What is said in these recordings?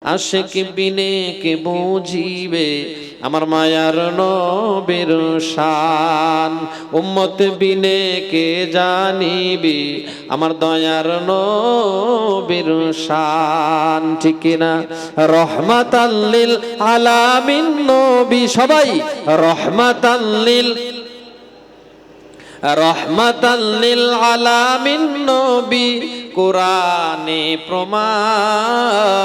আশিক বিনে কে বুঝিবে আমার মায়ার নবীর শান, উম্মত বিনে কে জানিবে আমার দয়ার নবীর শান। ঠিক কিনা? রহমাতাল লিল আলামিন নবী, সবাই রহমাতাল লিল আলামিন নবী, কোরআনে প্রমাণ।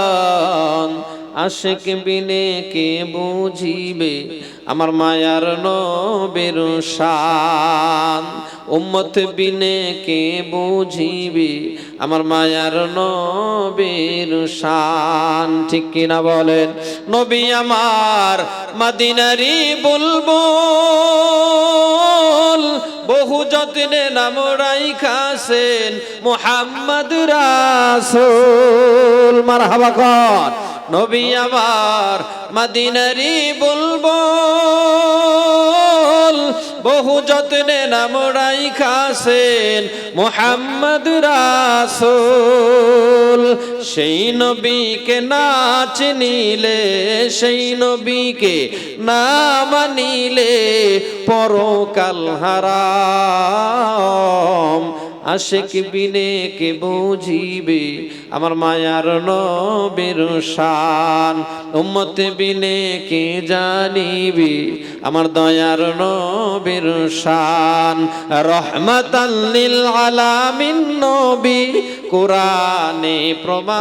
আশিক বিনে কে বুঝিবে আমার মায়ার নবীর শান, উম্মত বিনে কে বুঝিবে আমার মায়ার নবীর শান। ঠিক কিনা বলেন? নবী আমার মদিনারি বুলবুল, বহু যত্নে নাম রাইখাছেন মুহাম্মদ রাসূল। মারহাবা কর। নবী আমার মদিনারি বুলবুল, বহু যত্নে নাম রাইখাছেন মুহাম্মদ রাসূল। সেই নবীকে না চিনিলে, সেই নবীকে না মানিলে পরকাল হারাম। আশিক বিনে কে বুঝিবে আমার মায়ার নবীর শান, উম্মত বিনে কে জানিবে আমার দয়ার নবীর শান। রহমাতাল লিল আলামিন নবী, কোরআনে প্রমাণ।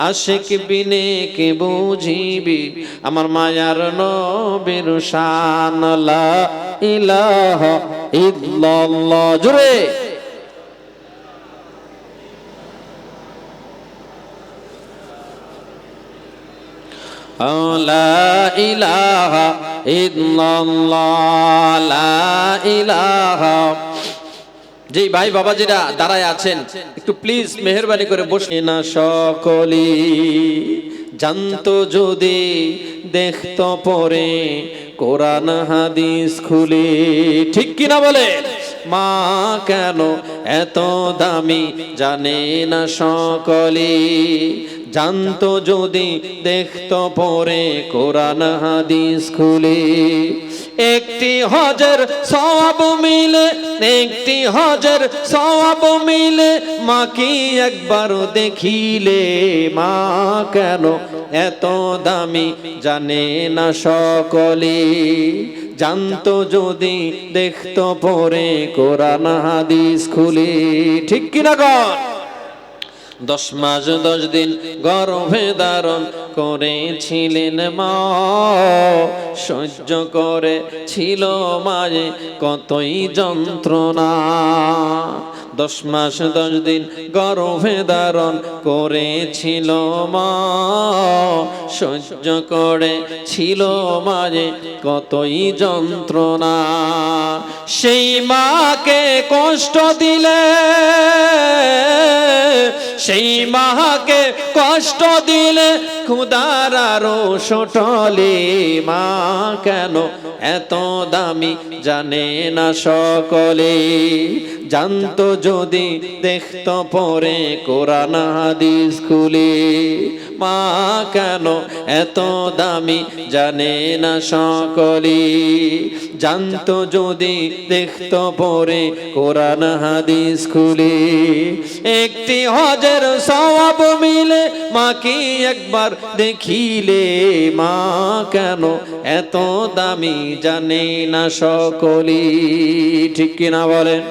আশিক বিনে কে বুঝিবে আমার মায়ার নবীর শান। লা ইলাহা ইল্লাল্লাহ, জোরে। লা ইলাহা ইল্লাল্লাহ, লা ইলাহা। জি ভাই বাবাজিরা দাঁড়ায় আছেন, একটু প্লিজ মেহেরবানি করে বসে না। সকলি জানতো যদি দেখতো পরে কোরআন হাদিস খুলে। ঠিক কিনা বলে? মা কেন এত দামি জানে না সকলে, জানতো যদি দেখতো পরে কোরআন হাদিস খুলে। একটি হজের সওয়াব মিলে, একটি হজের সওয়াব মিলে, মা কি একবার দেখিলে। মা কেন এত দামি জানে না সকলে, জানতো যদি দেখতো পরে কোরআন হাদিস খুলে। ঠিক কিনা কর? 10 মাস 10 দিন গর্ভে ধারণ করেছিলেন মা, সহ্য করে ছিল মায়ে কতই যন্ত্রণা। 10 মাস 10 দিন গর্ভে ধারণ করেছিল মা, সহ্য করে ছিল মায়ে কতই যন্ত্রণা। সেই মাকে কষ্ট দিলে, সেই মাকে কষ্ট দিলে খুদার আরো সটলে। মা কেন এত দামি জানে না সকলে, জানতো যদি দেখতো পরে কোরআন হাদিস খুলে। মা কেন এত দামি জানে না সকলে, জানতো যদি দেখতো পরে কোরআন হাদিস খুলে। একটি হজের সওয়াব মিলে মা কি একবার দেখিলে। মা কেন এত দামি জানে না সকলে। ঠিক কিনা বলেন?